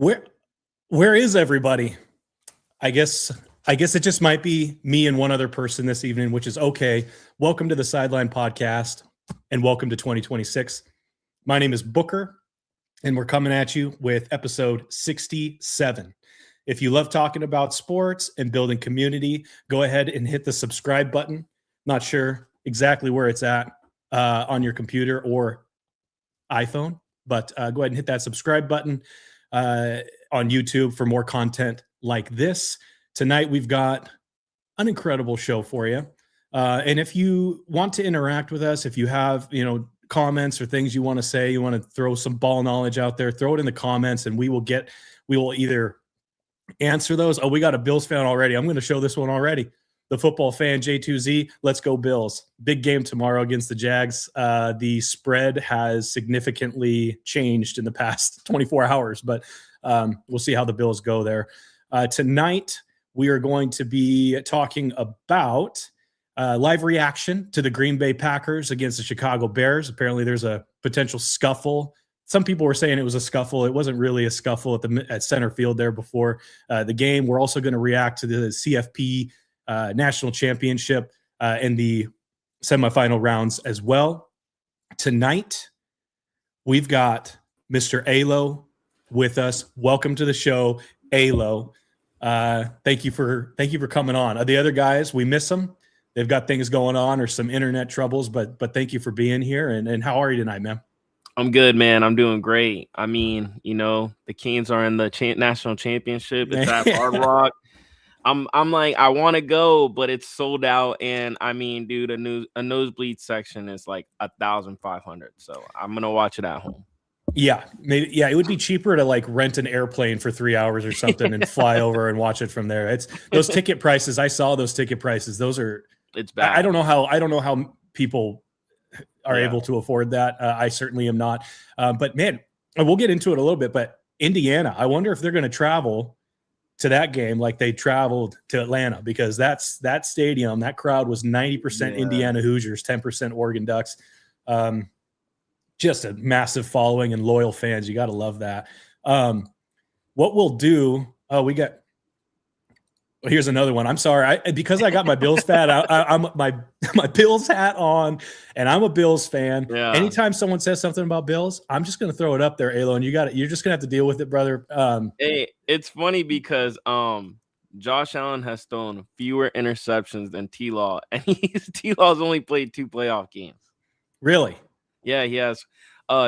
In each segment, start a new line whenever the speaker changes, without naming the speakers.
Where where is everybody? I guess it just might be me and one other person this evening, which is okay. Welcome to the Sideline Podcast and welcome to 2026. My name is Booker and we're coming at you with episode 67. If you love talking about sports and building community, go ahead and hit the subscribe button. Not sure exactly where it's at on your computer or iPhone, but go ahead and hit that subscribe button on YouTube for more content like this. Tonight, we've got an incredible show for you. And if you want to interact with us, if you have, comments or things you want to say, you want to throw some ball knowledge out there, throw it in the comments and we will either answer those. Oh, we got a Bills fan already. I'm going to show this one already. The football fan, J2Z, let's go Bills. Big game tomorrow against the Jags. The spread has significantly changed in the past 24 hours, but we'll see how the Bills go there. Tonight, we are going to be talking about live reaction to the Green Bay Packers against the Chicago Bears. Apparently, there's a potential scuffle. Some people were saying it was a scuffle. It wasn't really a scuffle at center field there before the game. We're also going to react to the CFP National Championship in the semifinal rounds as well. Tonight, we've got Mr. Alo with us. Welcome to the show, Alo. Thank you for coming on. The other guys, we miss them. They've got things going on or some internet troubles, but thank you for being here. And how are you tonight, man?
I'm good, man. I'm doing great. I mean, the Kings are in the national championship. It's at Hard Rock. I'm like, I want to go, but it's sold out. And I mean, dude, a nosebleed section is like 1,500. So I'm gonna watch it at home.
Yeah, maybe. Yeah, it would be cheaper to like rent an airplane for 3 hours or something and fly over and watch it from there. It's those ticket prices. I saw those ticket prices. Those are.
It's bad.
I don't know how people are able to afford that. I certainly am not. But man, we'll get into it a little bit. But Indiana, I wonder if they're going to travel to that game like they traveled to Atlanta, because that stadium, that crowd was 90% Indiana Hoosiers, 10% Oregon Ducks. Just a massive following and loyal fans. You got to love that. What we'll do, here's another one. I'm sorry. Because I got my Bills fan, I'm my Bills hat on, and I'm a Bills fan. Yeah. Anytime someone says something about Bills, I'm just going to throw it up there, Alo, and you're just going to have to deal with it, brother.
Hey, it's funny because Josh Allen has thrown fewer interceptions than T-Law, and T-Law's only played 2 playoff games.
Really?
Yeah, he has.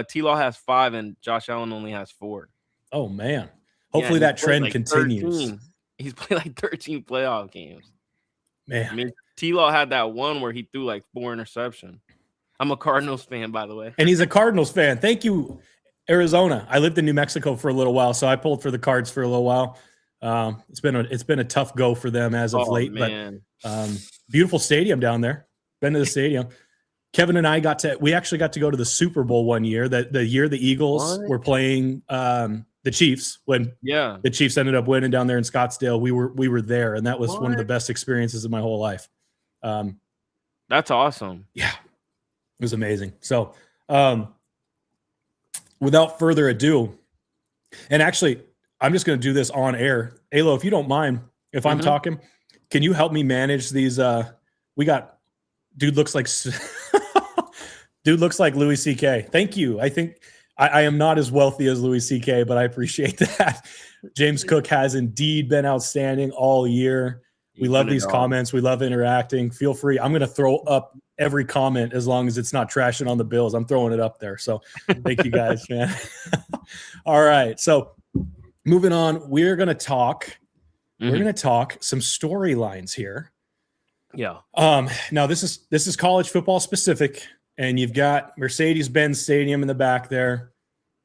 T-Law has 5, and Josh Allen only has 4.
Oh man! Hopefully that trend continues.
13. He's played like 13 playoff games.
Man,
I mean, T-Law had that one where he threw like 4 interceptions. I'm a Cardinals fan, by the way.
And he's a Cardinals fan. Thank you, Arizona. I lived in New Mexico for a little while, so I pulled for the Cards for a little while. It's been a tough go for them as of late,
man.
But beautiful stadium down there. Been to the stadium. Kevin and I we actually got to go to the Super Bowl one year. The year the Eagles were playing the Chiefs, when the Chiefs ended up winning down there in Scottsdale. We were there, and that was one of the best experiences of my whole life.
That's awesome.
Yeah, it was amazing. So, without further ado, and actually, I'm just going to do this on air. Alo, if you don't mind, if I'm talking, can you help me manage these? We got dude looks like Louis C.K. Thank you. I think. I am not as wealthy as Louis C.K., but I appreciate that. James Cook has indeed been outstanding all year. We love these comments. We love interacting. Feel free. I'm going to throw up every comment as long as it's not trashing on the Bills. I'm throwing it up there. So thank you guys, man. All right. So moving on, we're going to talk. We're going to talk some storylines here.
Yeah.
Now this is college football specific. And you've got Mercedes-Benz Stadium in the back there.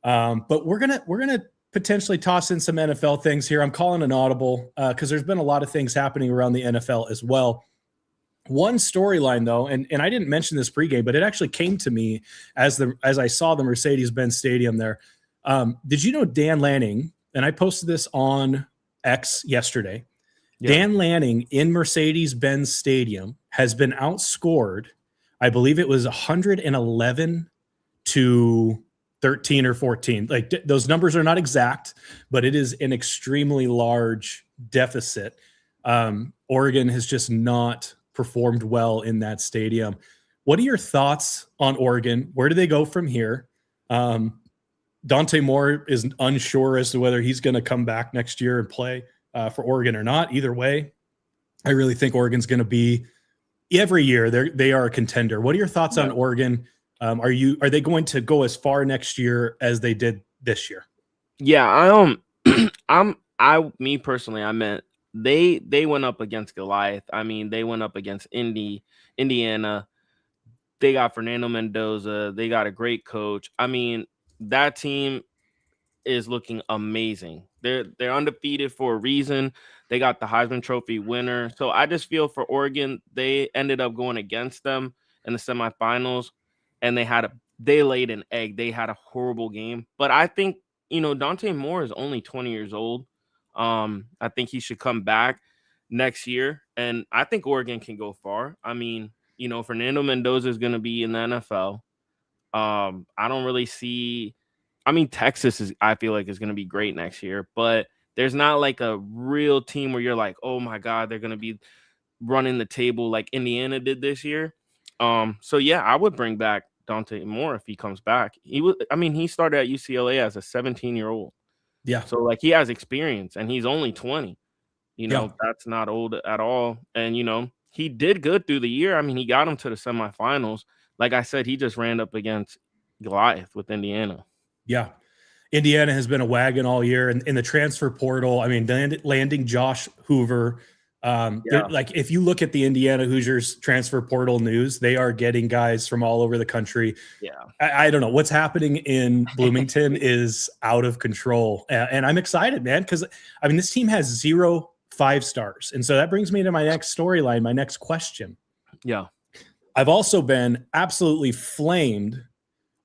But we're gonna potentially toss in some NFL things here. I'm calling an audible because there's been a lot of things happening around the NFL as well. One storyline, though, and I didn't mention this pregame, but it actually came to me as I saw the Mercedes-Benz Stadium there. Did you know Dan Lanning, and I posted this on X yesterday, Dan Lanning in Mercedes-Benz Stadium has been outscored, I believe it was 111 to 13 or 14. Like those numbers are not exact, but it is an extremely large deficit. Oregon has just not performed well in that stadium. What are your thoughts on Oregon? Where do they go from here? Dante Moore is unsure as to whether he's going to come back next year and play for Oregon or not. Either way, I really think Oregon's going to be every year. They are a contender. What are your thoughts on Oregon? Are they going to go as far next year as they did this year?
Yeah, me personally, I meant they went up against Goliath. I mean, they went up against Indiana. They got Fernando Mendoza. They got a great coach. I mean, that team is looking amazing. They're undefeated for a reason. They got the Heisman Trophy winner. So I just feel for Oregon, they ended up going against them in the semifinals, and they laid an egg. They had a horrible game. But I think, Dante Moore is only 20 years old. I think he should come back next year, and I think Oregon can go far. I mean, Fernando Mendoza is going to be in the NFL. I don't really see. I mean, Texas I feel like is going to be great next year, but there's not like a real team where you're like, oh my God, they're going to be running the table like Indiana did this year. So yeah, I would bring back Dante Moore if he comes back. He started at UCLA as a 17-year-old.
Yeah.
So like he has experience and he's only 20. That's not old at all. And he did good through the year. I mean, he got him to the semifinals. Like I said, he just ran up against Goliath with Indiana.
Yeah. Indiana has been a wagon all year. And in the transfer portal, I mean, landing Josh Hoover. Like if you look at the Indiana Hoosiers transfer portal news, they are getting guys from all over the country.
Yeah.
I don't know what's happening in Bloomington is out of control. And I'm excited, man, because I mean, this team has 0 5-stars. And so that brings me to my next storyline, my next question.
Yeah.
I've also been absolutely flamed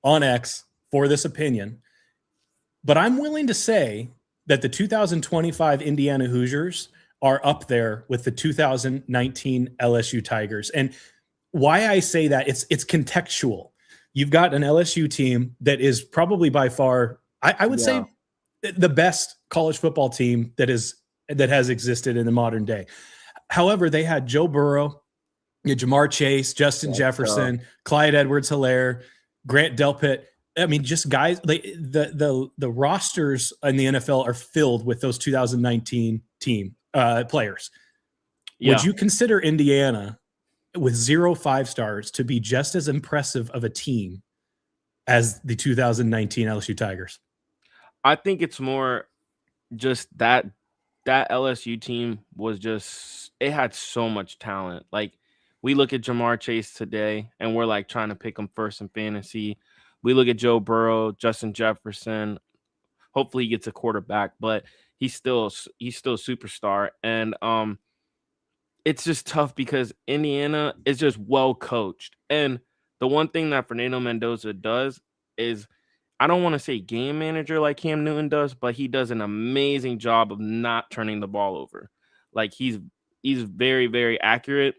on X for this opinion, but I'm willing to say that the 2025 Indiana Hoosiers are up there with the 2019 LSU Tigers. And why I say that, it's contextual. You've got an LSU team that is probably by far, I would say, the best college football team that has existed in the modern day. However, they had Joe Burrow, Jamar Chase, Justin Jefferson, Clyde Edwards-Helaire, Grant Delpit. I mean, just guys. The rosters in the NFL are filled with those 2019 team players. Yeah. Would you consider Indiana with 0 5-stars to be just as impressive of a team as the 2019 LSU Tigers?
I think it's more just that LSU team was just, it had so much talent. Like we look at Jamar Chase today and we're like trying to pick him first in fantasy. We look at Joe Burrow, Justin Jefferson. Hopefully he gets a quarterback, but he's still a superstar. And it's just tough because Indiana is just well coached. And the one thing that Fernando Mendoza does is, I don't want to say game manager like Cam Newton does, but he does an amazing job of not turning the ball over. Like he's very, very accurate.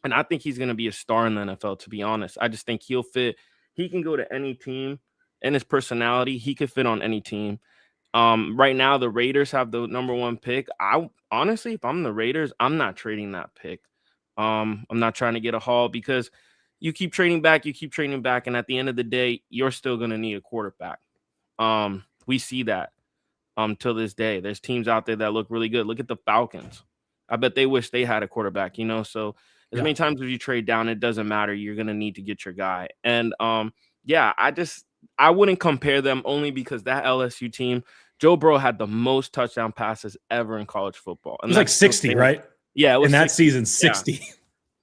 And I think he's going to be a star in the NFL, to be honest. I just think he'll fit. He can go to any team, and his personality, he could fit on any team. Right now, the Raiders have the number 1 pick. Honestly, if I'm the Raiders, I'm not trading that pick. I'm not trying to get a haul because you keep trading back, and at the end of the day, you're still going to need a quarterback. We see that till this day. There's teams out there that look really good. Look at the Falcons. I bet they wish they had a quarterback, So as many times as you trade down, it doesn't matter. You're going to need to get your guy. And I wouldn't compare them only because that LSU team, Joe Burrow had the most touchdown passes ever in college football.
And it was like 60, right?
Yeah. It was
in that season, 60.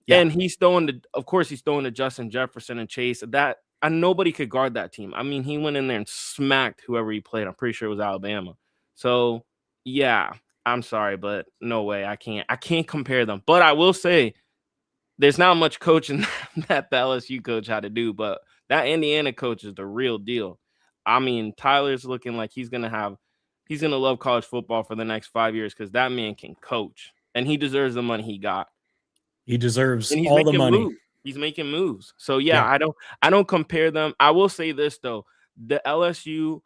Yeah. And he's throwing to Justin Jefferson and Chase. And nobody could guard that team. I mean, he went in there and smacked whoever he played. I'm pretty sure it was Alabama. So yeah, I'm sorry, but no way. I can't compare them. But I will say there's not much coaching that the LSU coach had to do, but that Indiana coach is the real deal. I mean, Tyler's looking like he's going to love college football for the next 5 years because that man can coach, and he deserves the money he got.
He deserves all the money.
He's making moves. So yeah, I don't compare them. I will say this though. the LSU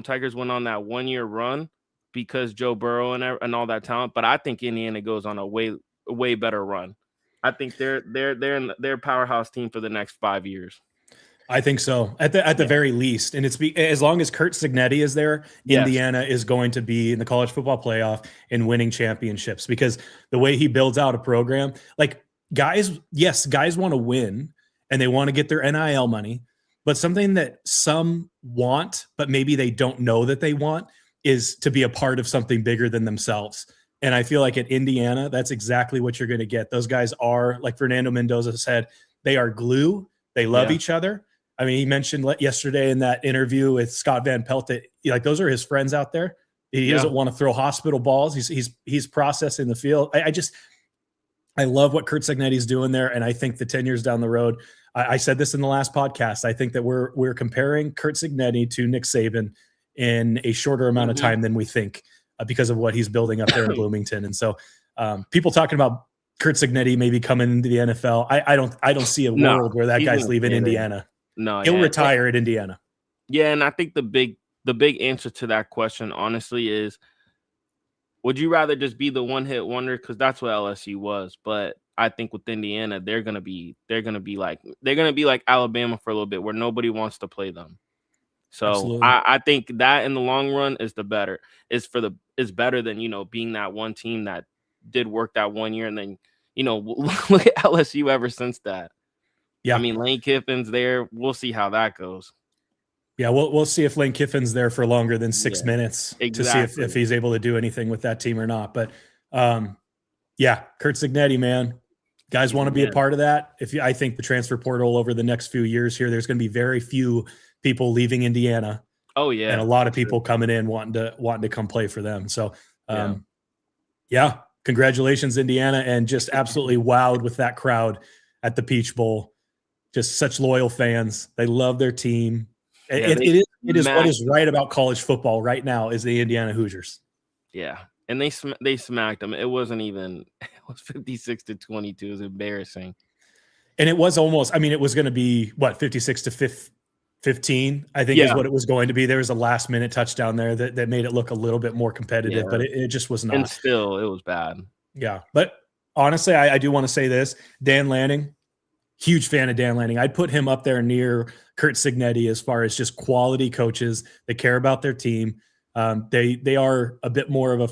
Tigers went on that 1-year run because Joe Burrow and all that talent, but I think Indiana goes on a way better run. I think they're a powerhouse team for the next 5 years.
I think so at the very least. And as long as Curt Cignetti is there,
Yes.
Indiana is going to be in the college football playoff and winning championships, because the way he builds out a program, like guys want to win and they want to get their NIL money, but something that some want, but maybe they don't know that they want, is to be a part of something bigger than themselves. And I feel like at Indiana, that's exactly what you're going to get. Those guys are, like Fernando Mendoza said, they are glue. They love each other. I mean, he mentioned yesterday in that interview with Scott Van Pelt that like those are his friends out there. He doesn't want to throw hospital balls. He's processing the field. I love what Curt Cignetti's doing there, and I think the 10 years down the road, I said this in the last podcast, I think that we're comparing Curt Cignetti to Nick Saban in a shorter amount of time than we think, because of what he's building up there in Bloomington. And so people talking about Curt Cignetti maybe coming into the NFL, I don't see a world where that guy's leaving Indiana.
No,
he'll retire at Indiana.
Yeah, and I think the big answer to that question, honestly, is would you rather just be the one-hit wonder? Because that's what LSU was. But I think with Indiana, they're gonna be like Alabama for a little bit, where nobody wants to play them. So I think that in the long run is better than being that one team that did work that 1 year and then look at LSU ever since that. Yeah, I mean, Lane Kiffin's there. We'll see how that goes.
Yeah, we'll see if Lane Kiffin's there for longer than 6 minutes to see if he's able to do anything with that team or not. But Curt Cignetti, man, guys want to be a part of that. I think the transfer portal over the next few years here, there's going to be very few people leaving Indiana.
Oh yeah,
and a lot of people coming in wanting to come play for them. So congratulations, Indiana, and just absolutely wowed with that crowd at the Peach Bowl. Just such loyal fans. They love their team. It is what is right about college football right now is the Indiana Hoosiers.
Yeah, and they smacked them. It was 56-22. It was embarrassing.
And it was almost, I mean, it was going to be 56-15, I think is what it was going to be. There was a last minute touchdown there that made it look a little bit more competitive, but it just was not.
And still, it was bad.
Yeah. But honestly, I do want to say this. Dan Lanning, huge fan of Dan Lanning. I'd put him up there near Curt Cignetti as far as just quality coaches that care about their team. They are a bit more of a,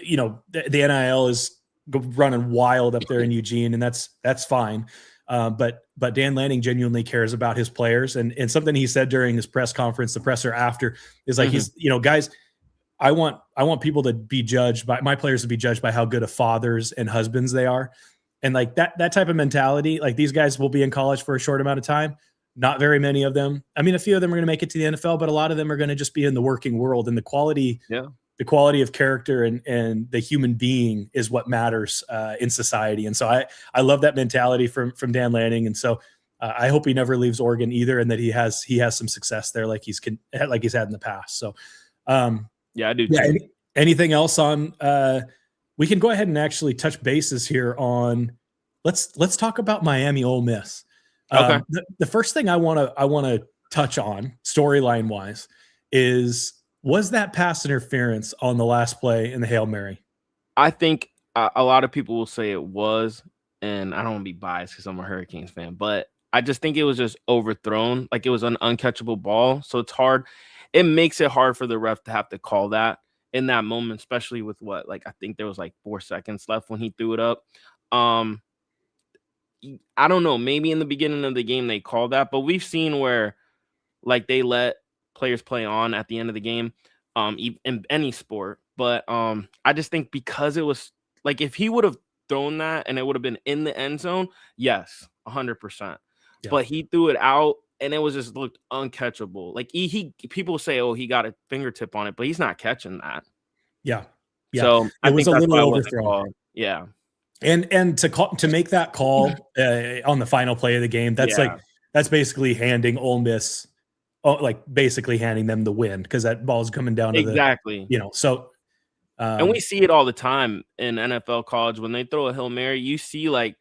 the NIL is running wild up there in Eugene, and that's fine. But Dan Lanning genuinely cares about his players, and something he said during his press conference, the presser after, is like he's guys, I want people to be judged by my players to be judged by how good of fathers and husbands they are. And like that type of mentality, like these guys will be in college for a short amount of time. Not very many of them. I mean, a few of them are going to make it to the NFL, but a lot of them are going to just be in the working world, and the quality of character and the human being is what matters in society. And so I love that mentality from Dan Lanning. And so I hope he never leaves Oregon either, and that he has some success there like he's had in the past. So
I do too.
Anything else on we can go ahead and actually touch bases here on let's talk about Miami Ole Miss.
Okay.
The first thing I want to touch on storyline wise was that pass interference on the last play in the Hail Mary?
I think a lot of people will say it was, and I don't want to be biased because I'm a Hurricanes fan, but I just think it was just overthrown. Like it was an uncatchable ball. So it's hard. It makes it hard for the ref to have to call that in that moment, especially with I think there was 4 seconds left when he threw it up. I don't know. Maybe in the beginning of the game they called that, but we've seen where they let players play on at the end of the game, in any sport. But I just think because it was if he would have thrown that and it would have been in the end zone, yes, 100%. Yeah. But he threw it out and it was just looked uncatchable. People say, oh, he got a fingertip on it, but he's not catching that.
Yeah.
So
it was a little overthrown.
Yeah.
And to make that call on the final play of the game, that's basically handing Ole Miss, basically handing them the win, because that ball is coming down to so.
And we see it all the time in NFL college when they throw a Hail Mary. You see when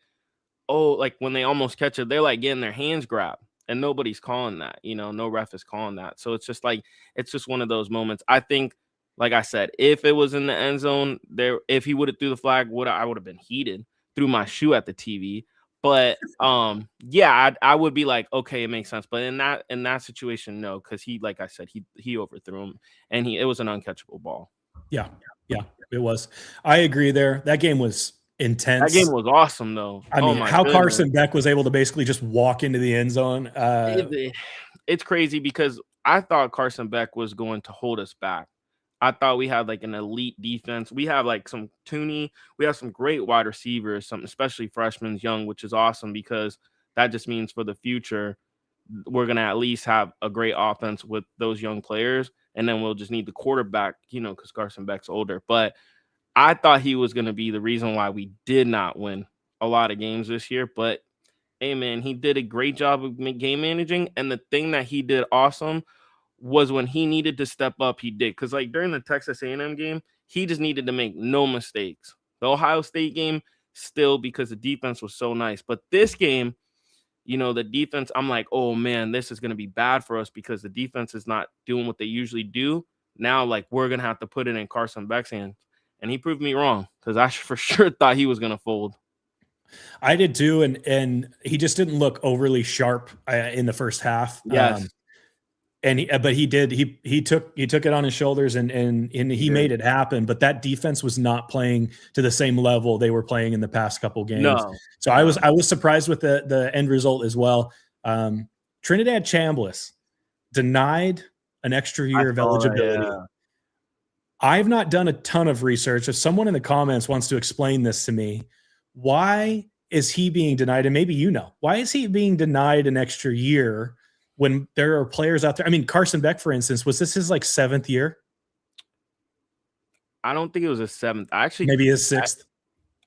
they almost catch it, they're getting their hands grabbed. and nobody's calling that. No ref is calling that. So it's just one of those moments. I think, like I said, if it was in the end zone, if he would have threw the flag, I would have been heated, threw my shoe at the TV. But yeah, I would be like, okay, it makes sense. But in that situation, no, because he, like I said, he overthrew him, and it was an uncatchable ball.
Yeah, it was. I agree there. That game was intense.
That game was awesome, though.
I mean, how
goodness.
Carson Beck was able to basically just walk into the end zone.
It's crazy because I thought Carson Beck was going to hold us back. I thought we had like an elite defense. We have like some Tooney. We have some great wide receivers, some especially freshmen, young, which is awesome because that just means for the future we're gonna at least have a great offense with those young players, and then we'll just need the quarterback, because Carson Beck's older. But I thought he was gonna be the reason why we did not win a lot of games this year. But hey, man, he did a great job of game managing, and the thing that he did awesome was when he needed to step up, he did. Because like during the Texas A&M game, he just needed to make no mistakes. The Ohio State game, still, because the defense was so nice. But this game, the defense, I'm like, oh man, this is going to be bad for us because the defense is not doing what they usually do. Now, like, we're going to have to put it in Carson Beck's hands. And he proved me wrong because I for sure thought he was going to fold.
I did too, and he just didn't look overly sharp in the first half.
Yes.
But he did. He took it on his shoulders and he made it happen. But that defense was not playing to the same level they were playing in the past couple games.
No.
So I was surprised with the end result as well. Trinidad Chambliss denied an extra year of eligibility.
Yeah.
I've not done a ton of research. If someone in the comments wants to explain this to me, why is he being denied? And maybe why is he being denied an extra year when there are players out there? I mean, Carson Beck, for instance, was this his like 7th year?
I don't think it was his 7th. Actually,
maybe his 6th.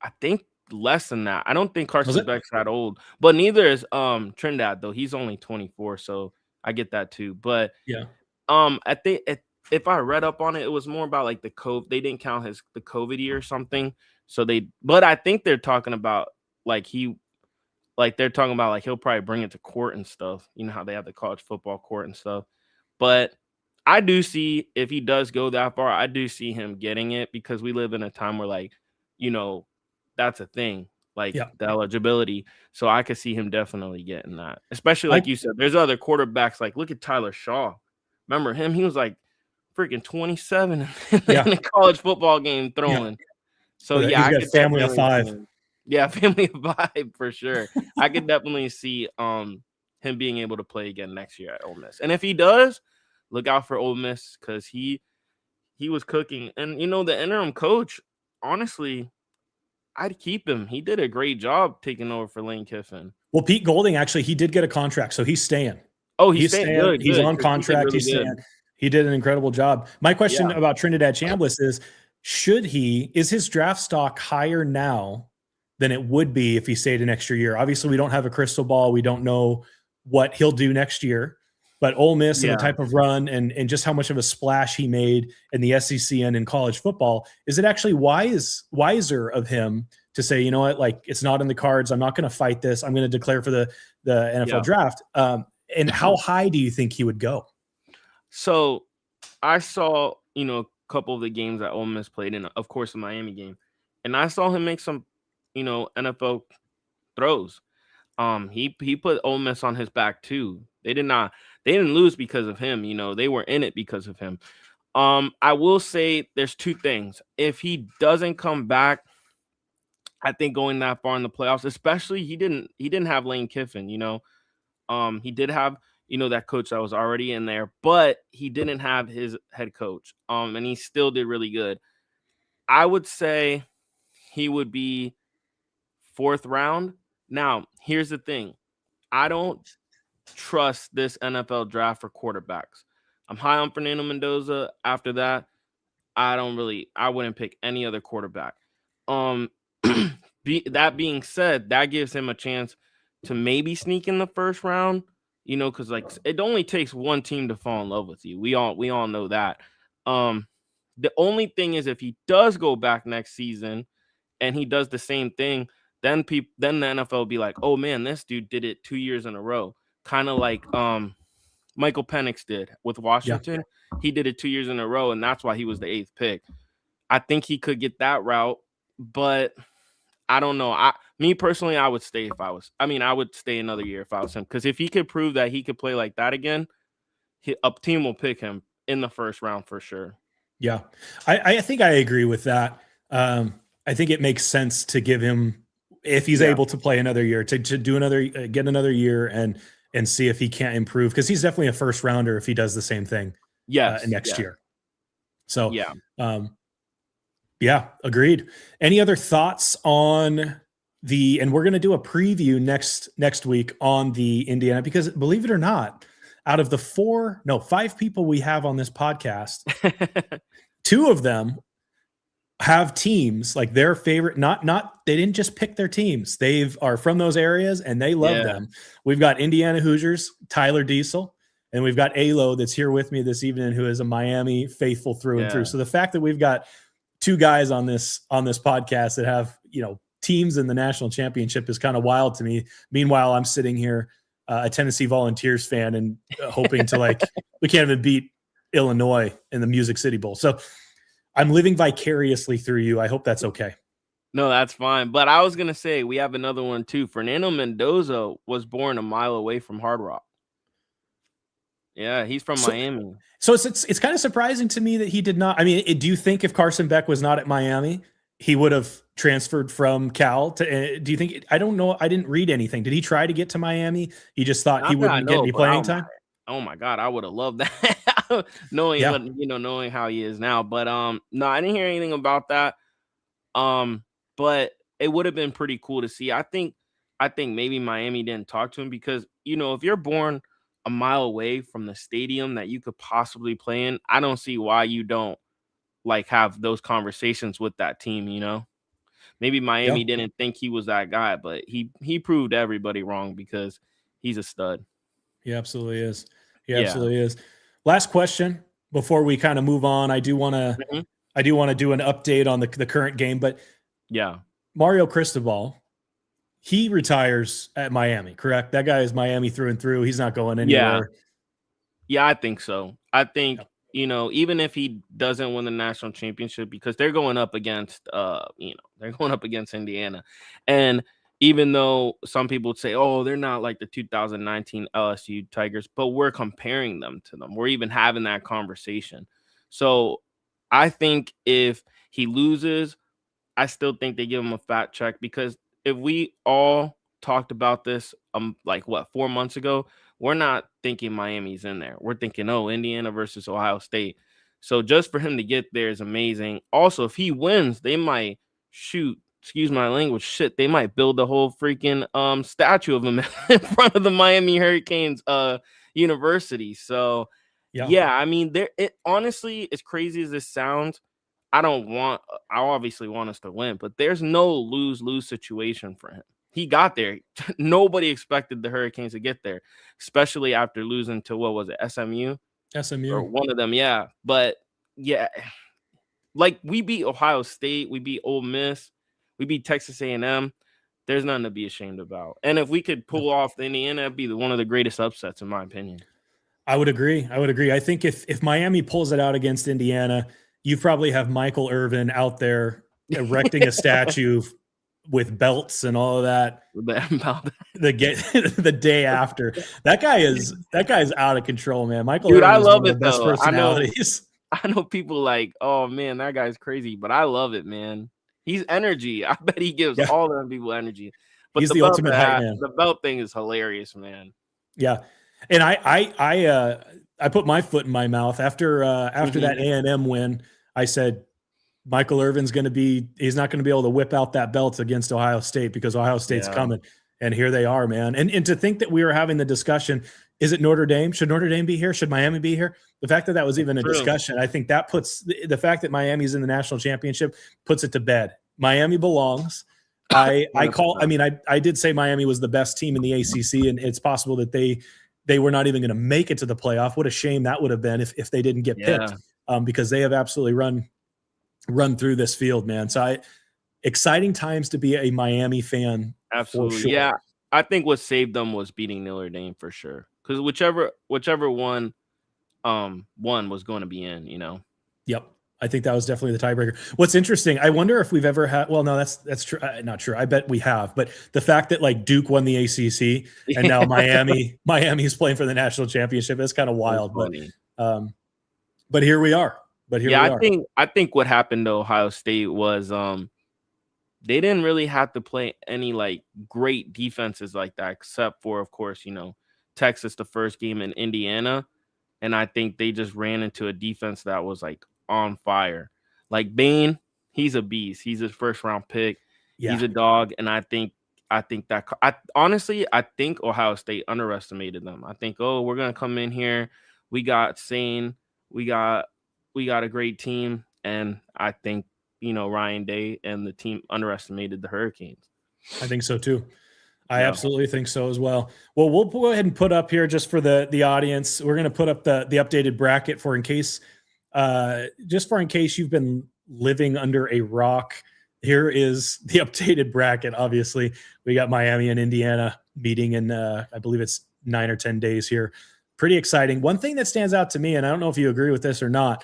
I think less than that. I don't think Carson Beck's that old, but neither is Trinidad, though. He's only 24, so I get that too. But
yeah,
I think if I read up on it, it was more about like the COVID. They didn't count the COVID year or something. So but I think they're talking about they're talking about like he'll probably bring it to court and stuff. You know how they have the college football court and stuff. But I do see, if he does go that far, I do see him getting it because we live in a time where that's a thing, the eligibility. So I could see him definitely getting that, especially like you said, there's other quarterbacks. Like look at Tyler Shaw. Remember him? He was like freaking 27 in a college football game throwing. Yeah. So
he's got a family of 5.
Yeah, family of 5 for sure. I could definitely see him being able to play again next year at Ole Miss. And if he does, look out for Ole Miss because he was cooking. And the interim coach, honestly, I'd keep him. He did a great job taking over for Lane Kiffin.
Well, Pete Golding, actually, he did get a contract, so he's staying.
Oh, he's staying. Good,
he's on contract. He's staying. He did an incredible job. My question about Trinidad Chambliss is, is his draft stock higher now than it would be if he stayed an extra year? Obviously, we don't have a crystal ball. We don't know what he'll do next year. But Ole Miss and the type of run and just how much of a splash he made in the SEC and in college football, is it actually wiser of him to say, you know what, like it's not in the cards. I'm not going to fight this. I'm going to declare for the NFL draft. And how high do you think he would go?
So I saw, a couple of the games that Ole Miss played in, of course, the Miami game. And I saw him make some, NFL throws. He put Ole Miss on his back too. They didn't lose because of him. They were in it because of him. I will say there's 2 things. If he doesn't come back, I think going that far in the playoffs, especially he didn't have Lane Kiffin, he did have, that coach that was already in there, but he didn't have his head coach. And he still did really good. I would say he would be 4th round. Now, here's the thing. I don't trust this NFL draft for quarterbacks. I'm high on Fernando Mendoza. After that, I wouldn't pick any other quarterback. That being said, that gives him a chance to maybe sneak in the 1st round, because it only takes one team to fall in love with you. We all know that. The only thing is if he does go back next season and he does the same thing, then the NFL will be like, oh man, this dude did it 2 years in a row. kind of like Michael Penix did with Washington. Yeah. He did it 2 years in a row, and that's why he was the 8th pick. I think he could get that route, but I don't know. Me personally, I would stay if I was. I mean, I would stay another year if I was him, because if he could prove that he could play like that again, a team will pick him in the first round for sure.
Yeah, I think I agree with that. I think it makes sense to give him, if he's able to play another year, to do another, get another year and see if he can't improve, because he's definitely a first rounder if he does the same thing next year. So yeah, agreed. Any other thoughts on and we're going to do a preview next week on the Indiana, because believe it or not, out of the 5 people we have on this podcast, 2 of them have teams like their favorite. They didn't just pick their teams. They are from those areas and they love them. We've got Indiana Hoosiers, Tyler Diesel, and we've got Alo that's here with me this evening, who is a Miami faithful through and through. So the fact that we've got 2 guys on this podcast that have, teams in the national championship is kind of wild to me. Meanwhile, I'm sitting here, a Tennessee Volunteers fan, and hoping to we can't even beat Illinois in the Music City Bowl. So I'm living vicariously through you. I hope that's okay.
No, that's fine. But I was going to say, we have another one too. Fernando Mendoza was born a mile away from Hard Rock. Yeah, he's from Miami.
So it's kind of surprising to me that he did not. I mean, do you think if Carson Beck was not at Miami, he would have transferred from Cal to? Do you think? I don't know. I didn't read anything. Did he try to get to Miami? He just thought he wouldn't get any playing time.
Oh my God, I would have loved that. knowing how he is now. But no, I didn't hear anything about that. But it would have been pretty cool to see. I think maybe Miami didn't talk to him because, if you're born a mile away from the stadium that you could possibly play in, I don't see why you don't have those conversations with that team. Maybe Miami didn't think he was that guy, but he proved everybody wrong because he's a stud.
He absolutely is. Absolutely is. Last question before we kind of move on. I do want to do an update on the current game, but Mario Cristobal, he retires at Miami, correct? That guy is Miami through and through. He's not going anywhere.
Yeah, I think so. I think, even if he doesn't win the national championship, because they're going up against, Indiana. And even though some people would say, oh, they're not like the 2019 LSU Tigers, but we're comparing them to them. We're even having that conversation. So I think if he loses, I still think they give him a fat check, because if we all talked about this 4 months ago, we're not thinking Miami's in there. We're thinking, Indiana versus Ohio State. So just for him to get there is amazing. Also, if he wins, they might excuse my language, they might build a whole freaking statue of him in front of the Miami Hurricanes university. So I mean, honestly, as crazy as this sounds, I obviously want us to win, but there's no lose-lose situation for him. He got there. Nobody expected the Hurricanes to get there, especially after losing to, what was it, SMU? Or one of them, yeah. But, we beat Ohio State. We beat Ole Miss. We beat Texas A&M. There's nothing to be ashamed about. And if we could pull off the Indiana, it'd be one of the greatest upsets, in my opinion.
I would agree. I think if Miami pulls it out against Indiana, you probably have Michael Irvin out there erecting a statue with belts and all of that. The day after. That guy is out of control, man. Michael Irvin
I love
is one
it,
of the best
though.
personalities.
I know people like, oh man, that guy's crazy, but I love it, man. He's energy. I bet he gives all them people energy. But
he's the ultimate hype man.
The belt thing is hilarious, man.
Yeah. And I put my foot in my mouth after that A&M win. I said, Michael Irvin's he's not going to be able to whip out that belt against Ohio State, because Ohio State's coming. And here they are, man. And to think that we were having the discussion, is it Notre Dame? Should Notre Dame be here? Should Miami be here? The fact that was even a discussion, I think that puts the fact that Miami's in the national championship puts it to bed. Miami belongs. I did say Miami was the best team in the ACC, and it's possible that they were not even going to make it to the playoff. What a shame that would have been if they didn't get picked, because they have absolutely run through this field, man. So exciting times to be a Miami fan.
Absolutely.
For sure.
I think what saved them was beating Notre Dame for sure. Because whichever one was going to be in, you know.
Yep. I think that was definitely the tiebreaker. What's interesting, I wonder if we've ever had, well, no, that's true. Not true. I bet we have, but the fact that like Duke won the ACC and now Miami's playing for the national championship is kind of wild, but here we are.
I think what happened to Ohio State was they didn't really have to play any like great defenses like that, except for, of course, you know, Texas, the first game in Indiana. And I think they just ran into a defense that was like on fire. Like Bain, he's a beast. He's a first round pick. Yeah. He's a dog. And I think honestly, I think Ohio State underestimated them. I think, we're going to come in here. We got Sane. We got a great team. And I think, you know, Ryan Day and the team underestimated the Hurricanes.
I think so too. I absolutely think so as well. Well, we'll go ahead and put up here just for the audience. We're going to put up the updated bracket in case you've been living under a rock. Here is the updated bracket. Obviously, we got Miami and Indiana meeting in, I believe it's 9 or 10 days here. Pretty exciting. One thing that stands out to me, and I don't know if you agree with this or not,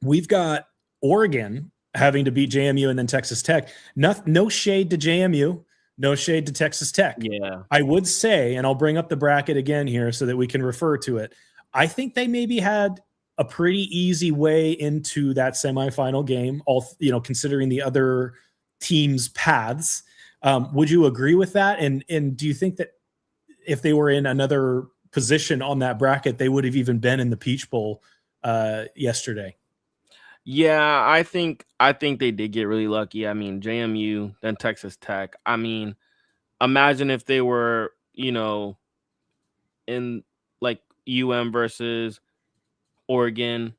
we've got Oregon having to beat JMU and then Texas Tech. No shade to JMU. No shade to Texas Tech.
Yeah.
I would say, and I'll bring up the bracket again here so that we can refer to it. I think they maybe had a pretty easy way into that semifinal game, considering the other teams' paths. Would you agree with that? And do you think that if they were in another position on that bracket, they would have even been in the Peach Bowl yesterday?
Yeah, I think they did get really lucky. I mean, JMU, then Texas Tech. I mean, imagine if they were, you know, in like UM versus Oregon,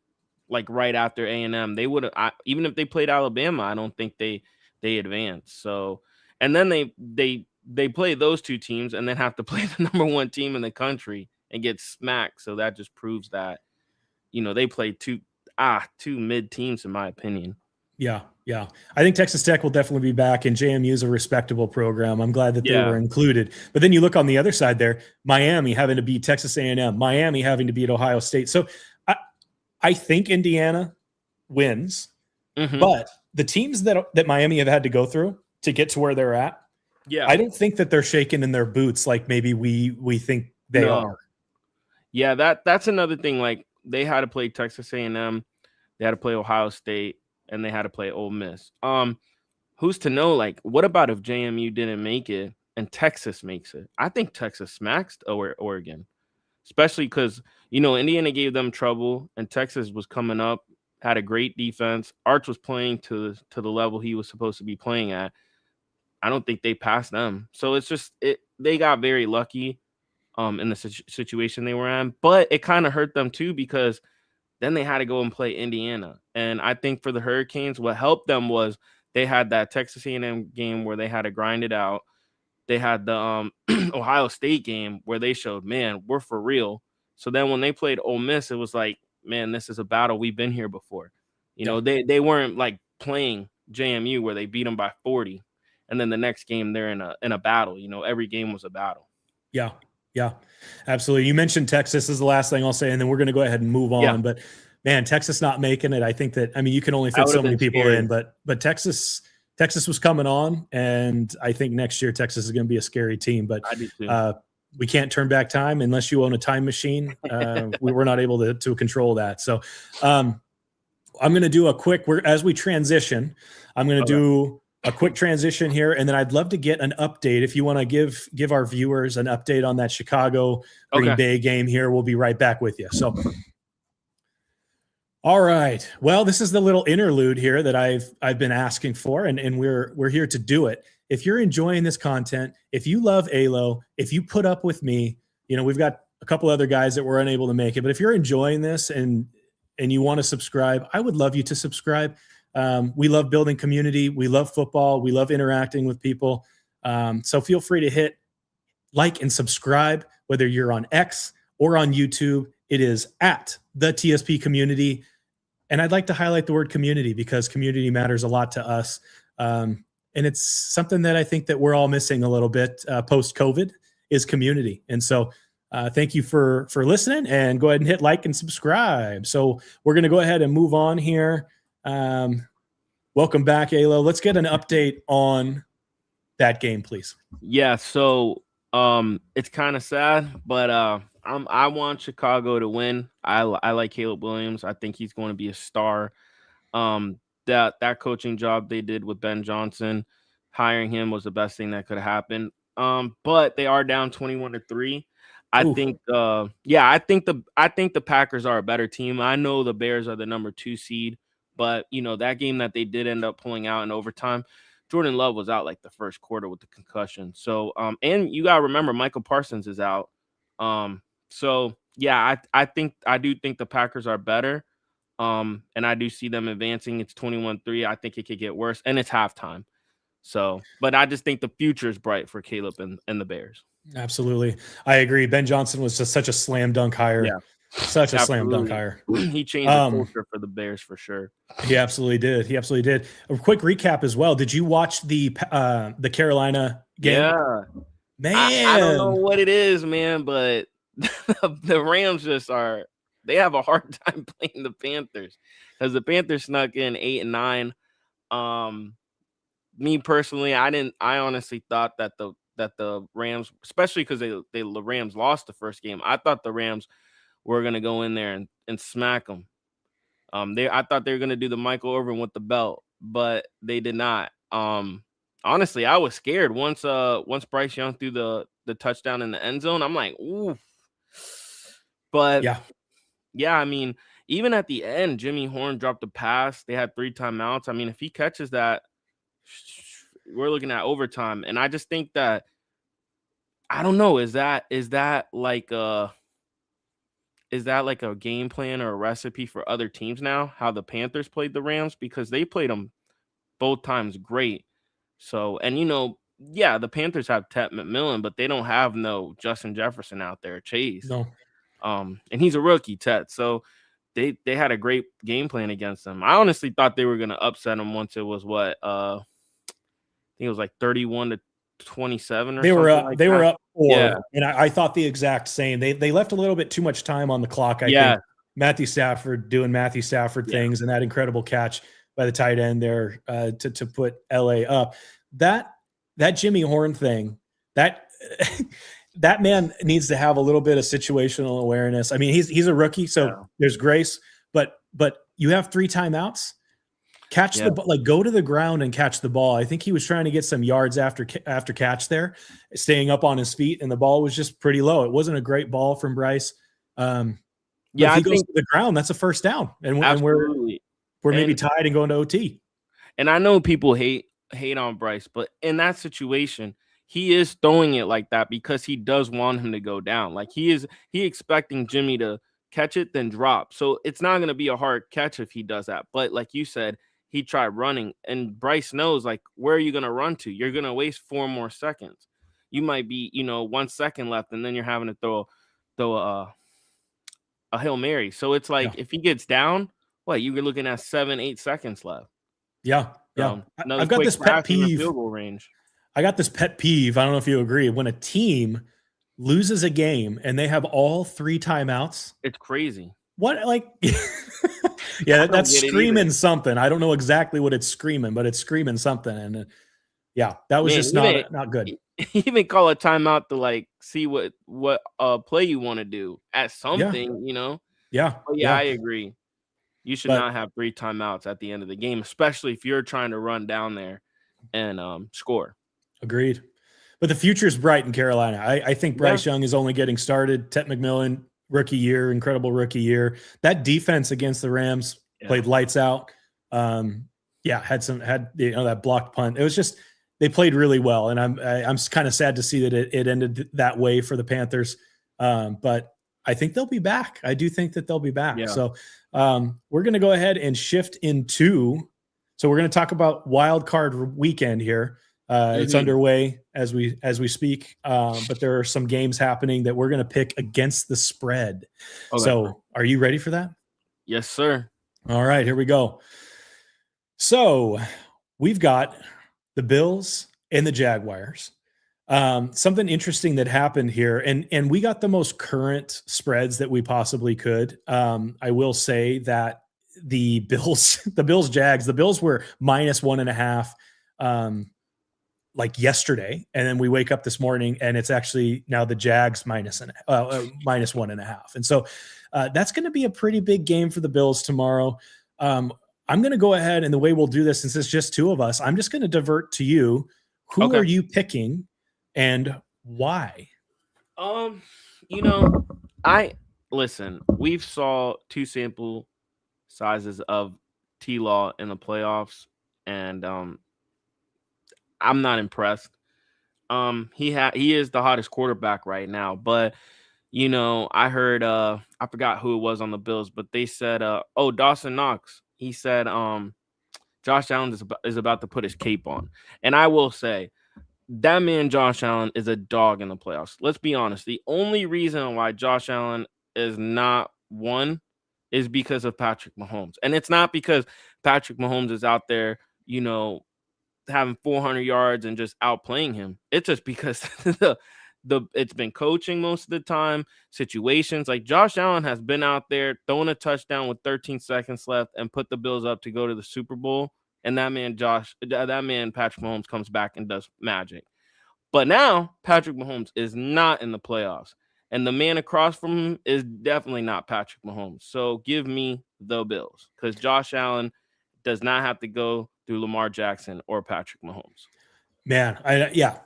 like right after A&M. They would have, even if they played Alabama, I don't think they advanced. So, and then they play those two teams and then have to play the number one team in the country and get smacked. So that just proves that, you know, they played two mid teams, in my opinion.
Yeah. I think Texas Tech will definitely be back, and JMU is a respectable program. I'm glad that they were included. But then you look on the other side there, Miami having to beat Texas A&M, Miami having to beat Ohio State. So I think Indiana wins, but the teams that Miami have had to go through to get to where they're at, I don't think that they're shaking in their boots like maybe we think they are.
Yeah, that's another thing. Like, they had to play Texas A&M, they had to play Ohio State, and they had to play Ole Miss. Who's to know? Like, what about if JMU didn't make it and Texas makes it? I think Texas smacks Oregon, especially because, you know, Indiana gave them trouble and Texas was coming up, had a great defense. Arch was playing to the level he was supposed to be playing at. I don't think they passed them. So it's just they got very lucky in the situation they were in, but it kind of hurt them too, because then they had to go and play Indiana. And I think for the Hurricanes, what helped them was they had that Texas A&M game where they had to grind it out. They had the Ohio State game where they showed, man, we're for real. So then when they played Ole Miss, it was like, man, this is a battle. We've been here before. You know, they weren't like playing JMU where they beat them by 40. And then the next game they're in a battle. You know, every game was a battle.
Yeah, absolutely. You mentioned Texas is the last thing I'll say, and then we're going to go ahead and move on. Yeah. But man, Texas not making it. I think that, I mean, you can only fit so many people in, but Texas was coming on, and I think next year Texas is going to be a scary team. But
I do too.
We can't turn back time unless you own a time machine. We were not able to control that. So I'm going to do as we transition, I'm going to do a quick transition here, and then I'd love to get an update. If you want to give our viewers an update on that Chicago Green Bay game here, we'll be right back with you. So, all right. Well, this is the little interlude here that I've been asking for, and we're here to do it. If you're enjoying this content, if you love ALO, if you put up with me, you know, we've got a couple other guys that were unable to make it, but if you're enjoying this and you want to subscribe, I would love you to subscribe. We love building community. We love football. We love interacting with people. So feel free to hit like and subscribe, whether you're on X or on YouTube. It is at the TSP community. And I'd like to highlight the word community because community matters a lot to us. And it's something that I think that we're all missing a little bit post-COVID is community. And so thank you for listening, and go ahead and hit like and subscribe. So we're going to go ahead and move on here. Welcome back, Alo. Let's get an update on that game, please.
Yeah, so it's kind of sad, but I want Chicago to win. I like Caleb Williams. I think he's going to be a star. That coaching job they did with Ben Johnson, hiring him was the best thing that could have happened. But they are down 21-3. I think the Packers are a better team. I know the Bears are the number 2 seed, but that game that they did end up pulling out in overtime, Jordan Love was out like the first quarter with the concussion. So and you gotta remember Michael Parsons is out. So yeah, I do think the Packers are better. And I do see them advancing. It's 21-3. I think it could get worse, and it's halftime. So, but I just think the future is bright for Caleb and the Bears.
Absolutely. I agree. Ben Johnson was just such a slam dunk hire. Yeah. Such a slam dunk hire.
He changed the culture for the Bears for sure.
He absolutely did. A quick recap as well. Did you watch the Carolina game?
Yeah.
Man.
I don't know what it is, man, but the Rams they have a hard time playing the Panthers, because the Panthers snuck in 8 and 9. Me personally, I honestly thought that the Rams, especially because the Rams lost the first game, I thought the Rams were going to go in there and smack them. I thought they were going to do the Michael Irvin with the belt, but they did not. Honestly, I was scared once Bryce Young threw the touchdown in the end zone. I'm like, ooh. But yeah, I mean, even at the end, Jimmy Horn dropped a pass. They had 3 timeouts. I mean, if he catches that, we're looking at overtime. And I just think that, I don't know, is that like a game plan or a recipe for other teams now, how the Panthers played the Rams? Because they played them both times great. So, and the Panthers have Ted McMillan, but they don't have no Justin Jefferson out there, Chase.
No.
And he's a rookie, Ted. So they had a great game plan against them. I honestly thought they were going to upset them once it was I think it was like 31-27 or something. They were
up 4, and I thought the exact same. They left a little bit too much time on the clock. I think Matthew Stafford doing Matthew Stafford things, and that incredible catch by the tight end there to put LA up. That Jimmy Horn thing, that man needs to have a little bit of situational awareness. I mean, he's a rookie, so there's grace, but you have 3 timeouts. Catch the ball, go to the ground and catch the ball. I think he was trying to get some yards after catch there, staying up on his feet, and the ball was just pretty low. It wasn't a great ball from Bryce. If he goes to the ground, that's a first down, and we're maybe tied and going to OT.
And I know people hate on Bryce, but in that situation, he is throwing it like that because he does want him to go down. Like he expecting Jimmy to catch it, then drop. So it's not going to be a hard catch if he does that. But like you said, he tried running, and Bryce knows, where are you going to run to? You're going to waste 4 more seconds. You might be, 1 second left, and then you're having to throw a Hail Mary. So it's if he gets down, you're looking at 7-8 seconds left.
Yeah. I've got this pet peeve.
Field goal range.
I got this pet peeve. I don't know if you agree. When a team loses a game and they have all 3 timeouts,
it's crazy.
What, that's screaming something. I don't know exactly what it's screaming, but it's screaming something. And that was just not good.
Even call a timeout to see what play you want to do at something,
Yeah.
But I agree. You should not have 3 timeouts at the end of the game, especially if you're trying to run down there and score.
Agreed. But the future is bright in Carolina. I think Bryce Young is only getting started. Ted McMillan, rookie year, incredible rookie year. That defense against the Rams played lights out. Had that blocked punt. It was just, they played really well, and I'm kind of sad to see that it ended that way for the Panthers. But I think they'll be back. I do think that they'll be back. Yeah. So we're going to go ahead and shift into. So we're going to talk about Wild Card weekend here. It's underway as we speak, but there are some games happening that we're going to pick against the spread. Okay. So are you ready for that?
Yes, sir.
All right, here we go. So we've got the Bills and the Jaguars. Something interesting that happened here, and we got the most current spreads that we possibly could. I will say that the Bills were -1.5 like yesterday, and then we wake up this morning and it's actually now the Jags -1.5, and so that's going to be a pretty big game for the Bills tomorrow. I'm going to go ahead, and the way we'll do this, since it's just two of us, I'm just going to divert to you. Who are you picking and why?
Listen, we've saw 2 sample sizes of T-Law in the playoffs, and I'm not impressed. He is the hottest quarterback right now, but I heard I forgot who it was on the Bills, but they said Dawson Knox. He said Josh Allen is about to put his cape on. And I will say that man Josh Allen is a dog in the playoffs. Let's be honest. The only reason why Josh Allen is not one is because of Patrick Mahomes. And it's not because Patrick Mahomes is out there, having 400 yards and just outplaying him. It's just because it's been coaching most of the time, situations. Like Josh Allen has been out there throwing a touchdown with 13 seconds left and put the Bills up to go to the Super Bowl. And that man Patrick Mahomes comes back and does magic. But now Patrick Mahomes is not in the playoffs. And the man across from him is definitely not Patrick Mahomes. So give me the Bills, because Josh Allen does not have to go through Lamar Jackson or Patrick Mahomes.
Man,